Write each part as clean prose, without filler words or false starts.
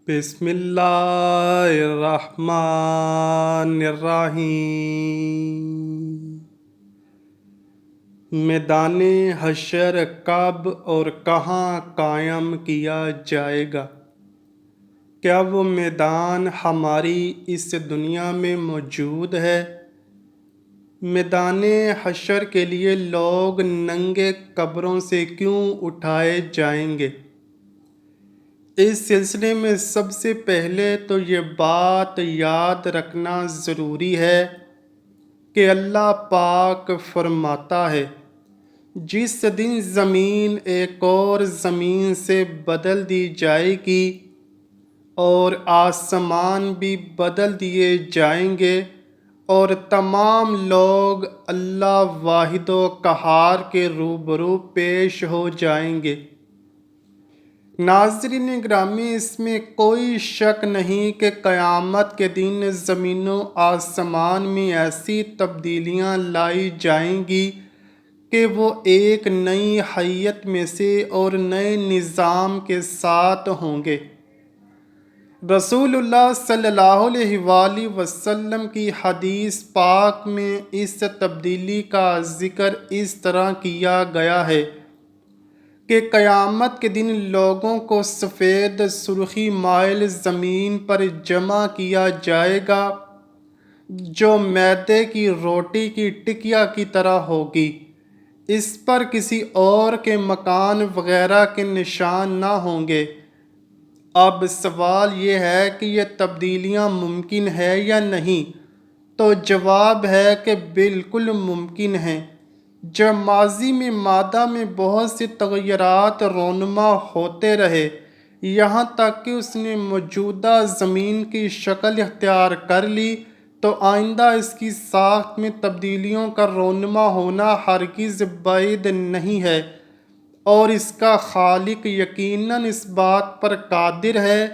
بسم اللہ الرحمن الرحیم۔ میدان حشر کب اور کہاں قائم کیا جائے گا؟ کیا وہ میدان ہماری اس دنیا میں موجود ہے؟ میدان حشر کے لیے لوگ ننگے قبروں سے کیوں اٹھائے جائیں گے؟ اس سلسلے میں سب سے پہلے تو یہ بات یاد رکھنا ضروری ہے کہ اللہ پاک فرماتا ہے، جس دن زمین ایک اور زمین سے بدل دی جائے گی اور آسمان بھی بدل دیے جائیں گے اور تمام لوگ اللہ واحد و قہار کے روبرو پیش ہو جائیں گے۔ ناظرین گرامی، اس میں کوئی شک نہیں کہ قیامت کے دن زمین و آسمان میں ایسی تبدیلیاں لائی جائیں گی کہ وہ ایک نئی حیت میں سے اور نئے نظام کے ساتھ ہوں گے۔ رسول اللہ صلی اللہ علیہ وآلہ وسلم کی حدیث پاک میں اس تبدیلی کا ذکر اس طرح کیا گیا ہے کہ قیامت کے دن لوگوں کو سفید سرخی مائل زمین پر جمع کیا جائے گا جو میدے کی روٹی کی ٹکیا کی طرح ہوگی۔ اس پر کسی اور کے مکان وغیرہ کے نشان نہ ہوں گے۔ اب سوال یہ ہے کہ یہ تبدیلیاں ممکن ہے یا نہیں؟ تو جواب ہے کہ بالکل ممکن ہیں۔ جب ماضی میں مادہ میں بہت سے تغیرات رونما ہوتے رہے، یہاں تک کہ اس نے موجودہ زمین کی شکل اختیار کر لی، تو آئندہ اس کی ساخت میں تبدیلیوں کا رونما ہونا ہرگز بعید نہیں ہے، اور اس کا خالق یقیناً اس بات پر قادر ہے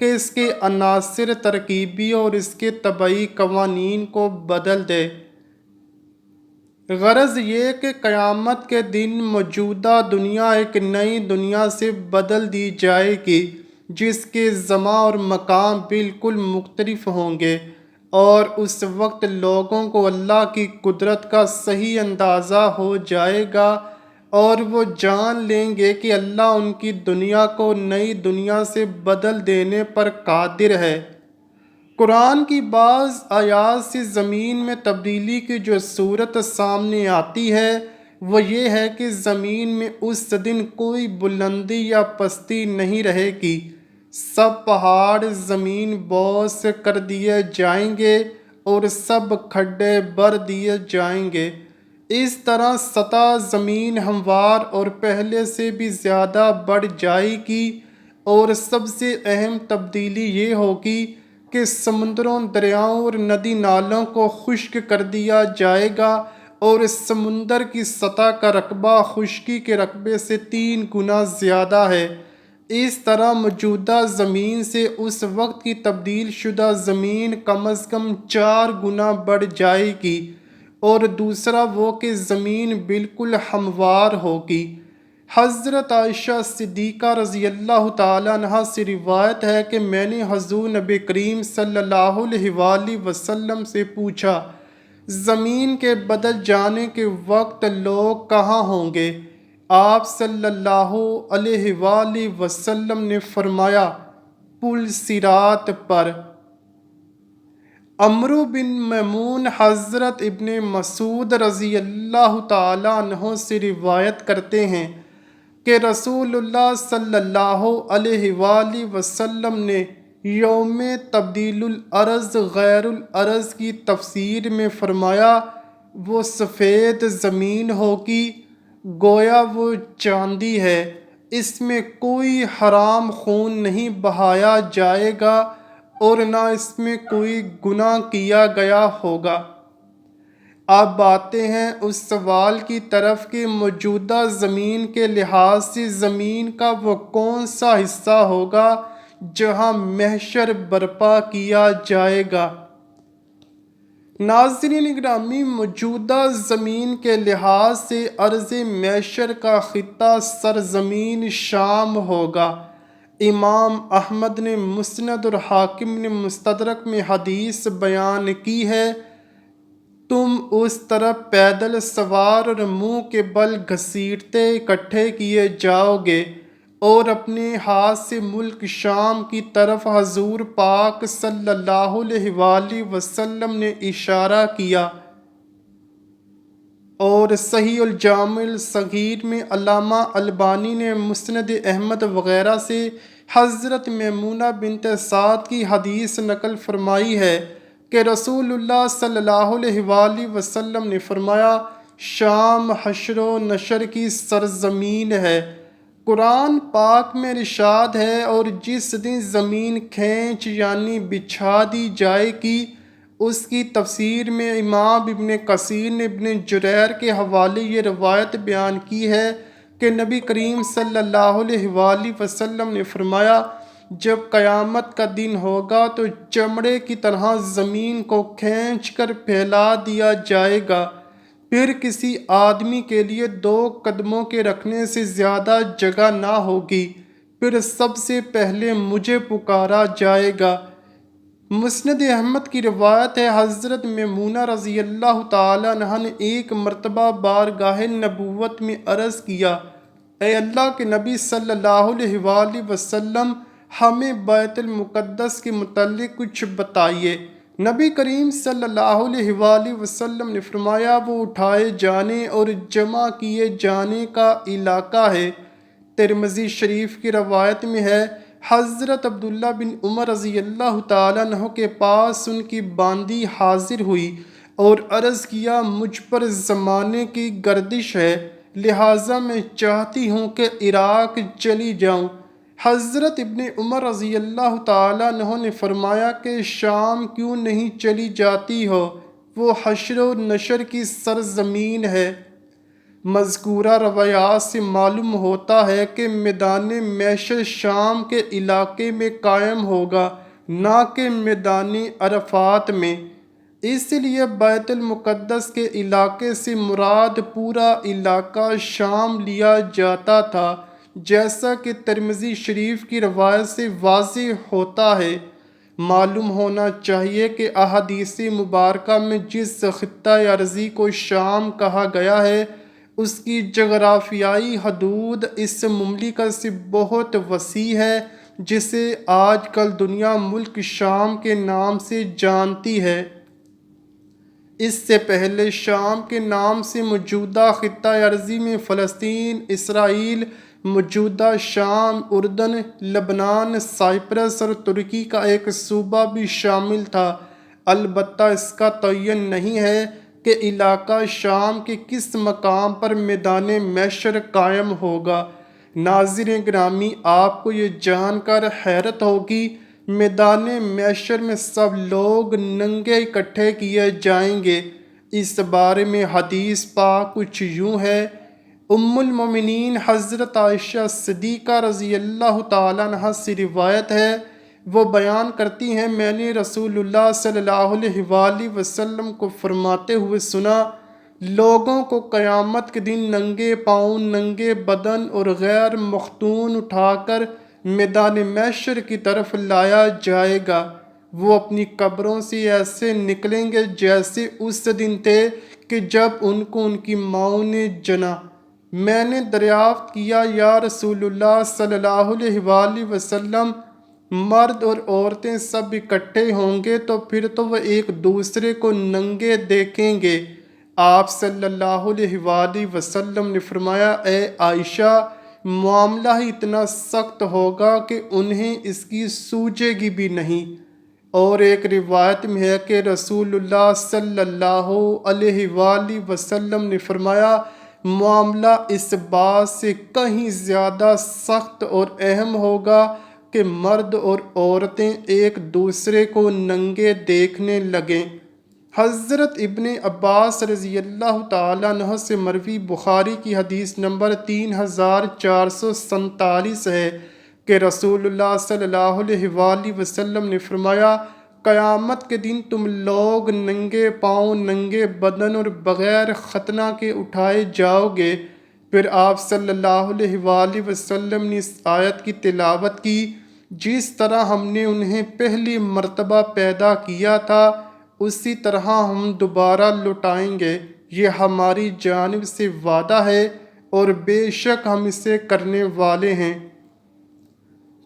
کہ اس کے عناصر ترکیبی اور اس کے طبعی قوانین کو بدل دے۔ غرض یہ کہ قیامت کے دن موجودہ دنیا ایک نئی دنیا سے بدل دی جائے گی جس کے زمان اور مقام بالکل مختلف ہوں گے، اور اس وقت لوگوں کو اللہ کی قدرت کا صحیح اندازہ ہو جائے گا اور وہ جان لیں گے کہ اللہ ان کی دنیا کو نئی دنیا سے بدل دینے پر قادر ہے۔ قرآن کی بعض آیات سے زمین میں تبدیلی کی جو صورت سامنے آتی ہے وہ یہ ہے کہ زمین میں اس دن کوئی بلندی یا پستی نہیں رہے گی، سب پہاڑ زمین بوس کر دیے جائیں گے اور سب کھڈے بھر دیے جائیں گے۔ اس طرح سطح زمین ہموار اور پہلے سے بھی زیادہ بڑھ جائے گی، اور سب سے اہم تبدیلی یہ ہوگی کہ سمندروں، دریاؤں اور ندی نالوں کو خشک کر دیا جائے گا اور اس سمندر کی سطح کا رقبہ خشکی کے رقبے سے 3 گنا زیادہ ہے۔ اس طرح موجودہ زمین سے اس وقت کی تبدیل شدہ زمین کم از کم 4 گنا بڑھ جائے گی، اور دوسرا وہ کہ زمین بالکل ہموار ہوگی۔ حضرت عائشہ صدیقہ رضی اللہ تعالیٰ عنہا سے روایت ہے کہ میں نے حضور نبی کریم صلی اللہ علیہ وآلہ وسلم سے پوچھا، زمین کے بدل جانے کے وقت لوگ کہاں ہوں گے؟ آپ صلی اللہ علیہ وآلہ وسلم نے فرمایا، پل صراط پر۔ عمرو بن میمون حضرت ابن مسعود رضی اللہ تعالیٰ عنہ سے روایت کرتے ہیں کہ رسول اللہ صلی اللہ علیہ وآلہ وسلم نے یوم تبدیل الارض غیر الارض کی تفسیر میں فرمایا، وہ سفید زمین ہوگی گویا وہ چاندی ہے، اس میں کوئی حرام خون نہیں بہایا جائے گا اور نہ اس میں کوئی گناہ کیا گیا ہوگا۔ اب آتے ہیں اس سوال کی طرف کہ موجودہ زمین کے لحاظ سے زمین کا وہ کون سا حصہ ہوگا جہاں محشر برپا کیا جائے گا۔ ناظرین گرامی، موجودہ زمین کے لحاظ سے ارض محشر کا خطہ سرزمین شام ہوگا۔ امام احمد نے مسند اور حاکم نے مستدرک میں حدیث بیان کی ہے، تم اس طرف پیدل سوار اور منہ کے بل گھسیٹتے اکٹھے کیے جاؤ گے، اور اپنے ہاتھ سے ملک شام کی طرف حضور پاک صلی اللہ علیہ وآلہ وسلم نے اشارہ کیا۔ اور صحیح الجامع الصغیر میں علامہ البانی نے مسند احمد وغیرہ سے حضرت میمونہ بنت سعد کی حدیث نقل فرمائی ہے کہ رسول اللہ صلی اللہ علیہ وآلہ وسلم نے فرمایا، شام حشر و نشر کی سرزمین ہے۔ قرآن پاک میں ارشاد ہے، اور جس دن زمین کھینچ یعنی بچھا دی جائے گی، اس کی تفسیر میں امام ابن کثیر نے ابن جریر کے حوالے یہ روایت بیان کی ہے کہ نبی کریم صلی اللہ علیہ وآلہ وسلم نے فرمایا، جب قیامت کا دن ہوگا تو چمڑے کی طرح زمین کو کھینچ کر پھیلا دیا جائے گا، پھر کسی آدمی کے لیے 2 قدموں کے رکھنے سے زیادہ جگہ نہ ہوگی، پھر سب سے پہلے مجھے پکارا جائے گا۔ مسند احمد کی روایت ہے، حضرت میمونہ رضی اللہ تعالیٰ عنہا نے ایک مرتبہ بارگاہ نبوت میں عرض کیا، اے اللہ کے نبی صلی اللہ علیہ وآلہ وسلم، ہمیں بیت المقدس کے متعلق کچھ بتائیے۔ نبی کریم صلی اللہ علیہ وآلہ وسلم نے فرمایا، وہ اٹھائے جانے اور جمع کیے جانے کا علاقہ ہے۔ ترمذی شریف کی روایت میں ہے، حضرت عبداللہ بن عمر رضی اللہ تعالیٰ عنہ کے پاس ان کی باندی حاضر ہوئی اور عرض کیا، مجھ پر زمانے کی گردش ہے، لہٰذا میں چاہتی ہوں کہ عراق چلی جاؤں۔ حضرت ابن عمر رضی اللہ تعالیٰ عنہ نے فرمایا کہ شام کیوں نہیں چلی جاتی ہو، وہ حشر و نشر کی سرزمین ہے۔ مذکورہ روایات سے معلوم ہوتا ہے کہ میدان محشر شام کے علاقے میں قائم ہوگا، نہ کہ میدان عرفات میں۔ اس لیے بیت المقدس کے علاقے سے مراد پورا علاقہ شام لیا جاتا تھا، جیسا کہ ترمذی شریف کی روایت سے واضح ہوتا ہے۔ معلوم ہونا چاہیے کہ احادیث مبارکہ میں جس خطہ ارضی کو شام کہا گیا ہے، اس کی جغرافیائی حدود اس مملکت سے بہت وسیع ہے، جسے آج کل دنیا ملک شام کے نام سے جانتی ہے۔ اس سے پہلے شام کے نام سے موجودہ خطہ ارضی میں فلسطین، اسرائیل، موجودہ شام، اردن، لبنان، سائپرس اور ترکی کا ایک صوبہ بھی شامل تھا۔ البتہ اس کا تعین نہیں ہے کہ علاقہ شام کے کس مقام پر میدان محشر قائم ہوگا۔ ناظرین گرامی، آپ کو یہ جان کر حیرت ہوگی، میدان محشر میں سب لوگ ننگے اکٹھے کیے جائیں گے۔ اس بارے میں حدیث پاک کچھ یوں ہے، ام المومنین حضرت عائشہ صدیقہ رضی اللہ تعالیٰ عنہا سے روایت ہے، وہ بیان کرتی ہیں، میں نے رسول اللہ صلی اللہ علیہ وآلہ وسلم کو فرماتے ہوئے سنا، لوگوں کو قیامت کے دن ننگے پاؤں، ننگے بدن اور غیر مختون اٹھا کر میدان محشر کی طرف لایا جائے گا۔ وہ اپنی قبروں سے ایسے نکلیں گے جیسے اس دن تھے کہ جب ان کو ان کی ماؤں نے جنا۔ میں نے دریافت کیا، یا رسول اللہ صلی اللہ علیہ وآلہ وسلم، مرد اور عورتیں سب اکٹھے ہوں گے تو پھر تو وہ ایک دوسرے کو ننگے دیکھیں گے۔ آپ صلی اللہ علیہ وآلہ وسلم نے فرمایا، اے عائشہ، معاملہ ہی اتنا سخت ہوگا کہ انہیں اس کی سوجے گی بھی نہیں۔ اور ایک روایت میں ہے کہ رسول اللہ صلی اللہ علیہ وآلہ وسلم نے فرمایا، معاملہ اس بات سے کہیں زیادہ سخت اور اہم ہوگا کہ مرد اور عورتیں ایک دوسرے کو ننگے دیکھنے لگیں۔ حضرت ابن عباس رضی اللہ تعالیٰ عنہ سے مروی بخاری کی حدیث نمبر 3447 ہے کہ رسول اللہ صلی اللہ علیہ وآلہ وسلم نے فرمایا، قیامت کے دن تم لوگ ننگے پاؤں، ننگے بدن اور بغیر ختنہ کے اٹھائے جاؤ گے، پھر آپ صلی اللہ علیہ وآلہ وسلم نے اس آیت کی تلاوت کی، جس طرح ہم نے انہیں پہلی مرتبہ پیدا کیا تھا اسی طرح ہم دوبارہ لوٹائیں گے، یہ ہماری جانب سے وعدہ ہے اور بے شک ہم اسے کرنے والے ہیں۔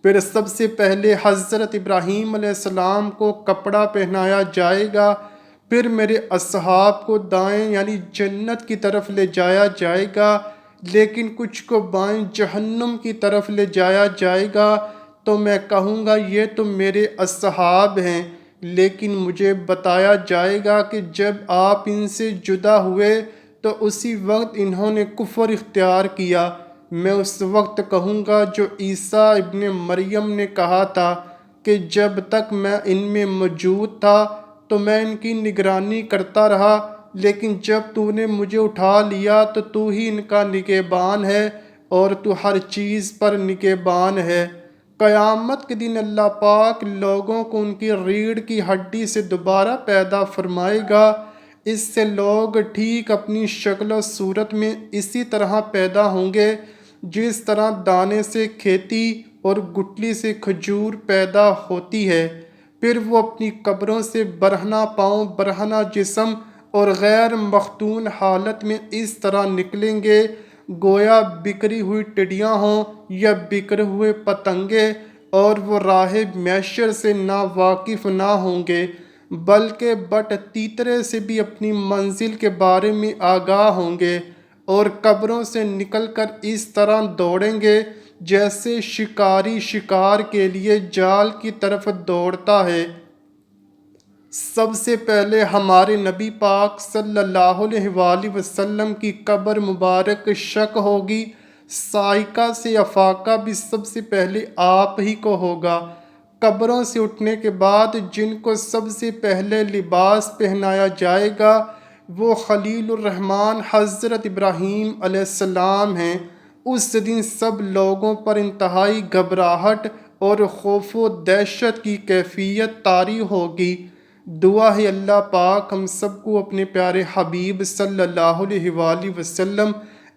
پھر سب سے پہلے حضرت ابراہیم علیہ السلام کو کپڑا پہنایا جائے گا، پھر میرے اصحاب کو دائیں یعنی جنت کی طرف لے جایا جائے گا، لیکن کچھ کو بائیں جہنم کی طرف لے جایا جائے گا۔ تو میں کہوں گا یہ تو میرے اصحاب ہیں، لیکن مجھے بتایا جائے گا کہ جب آپ ان سے جدا ہوئے تو اسی وقت انہوں نے کفر اختیار کیا۔ میں اس وقت کہوں گا جو عیسیٰ ابن مریم نے کہا تھا کہ جب تک میں ان میں موجود تھا تو میں ان کی نگرانی کرتا رہا، لیکن جب تو نے مجھے اٹھا لیا تو تو ہی ان کا نگہبان ہے اور تو ہر چیز پر نگہبان ہے۔ قیامت کے دن اللہ پاک لوگوں کو ان کی ریڑھ کی ہڈی سے دوبارہ پیدا فرمائے گا، اس سے لوگ ٹھیک اپنی شکل و صورت میں اسی طرح پیدا ہوں گے جس طرح دانے سے کھیتی اور گٹلی سے کھجور پیدا ہوتی ہے۔ پھر وہ اپنی قبروں سے برہنہ پاؤں برہنہ جسم اور غیر مختون حالت میں اس طرح نکلیں گے گویا بکھری ہوئی ٹڈیاں ہوں یا بکھرے ہوئے پتنگے، اور وہ راہ محشر سے نا واقف نہ ہوں گے بلکہ بٹ تیترے سے بھی اپنی منزل کے بارے میں آگاہ ہوں گے، اور قبروں سے نکل کر اس طرح دوڑیں گے جیسے شکاری شکار کے لیے جال کی طرف دوڑتا ہے۔ سب سے پہلے ہمارے نبی پاک صلی اللہ علیہ وآلہ وسلم کی قبر مبارک شق ہوگی، صاعقہ سے افاقہ بھی سب سے پہلے آپ ہی کو ہوگا۔ قبروں سے اٹھنے کے بعد جن کو سب سے پہلے لباس پہنایا جائے گا وہ خلیل الرحمن حضرت ابراہیم علیہ السلام ہیں۔ اس دن سب لوگوں پر انتہائی گھبراہٹ اور خوف و دہشت کی کیفیت طاری ہوگی۔ دعا ہے اللہ پاک ہم سب کو اپنے پیارے حبیب صلی اللہ علیہ وآلہ وسلم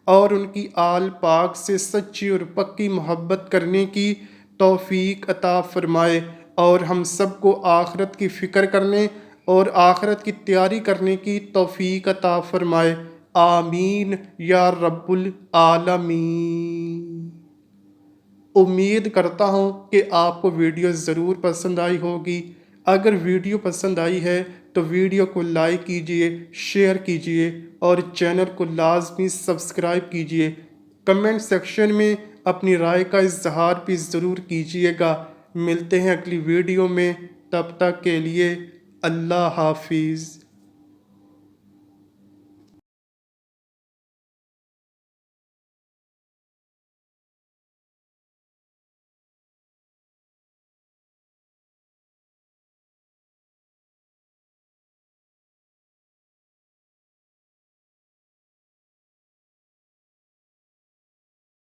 اور ان کی آل پاک سے سچی اور پکی محبت کرنے کی توفیق عطا فرمائے، اور ہم سب کو آخرت کی فکر کرنے اور آخرت کی تیاری کرنے کی توفیق عطا فرمائے، آمین یا رب العالمین۔ امید کرتا ہوں کہ آپ کو ویڈیو ضرور پسند آئی ہوگی۔ اگر ویڈیو پسند آئی ہے تو ویڈیو کو لائک کیجئے، شیئر کیجئے اور چینل کو لازمی سبسکرائب کیجئے۔ کمنٹ سیکشن میں اپنی رائے کا اظہار بھی ضرور کیجئے گا۔ ملتے ہیں اگلی ویڈیو میں، تب تک کے لیے اللہ حافظ۔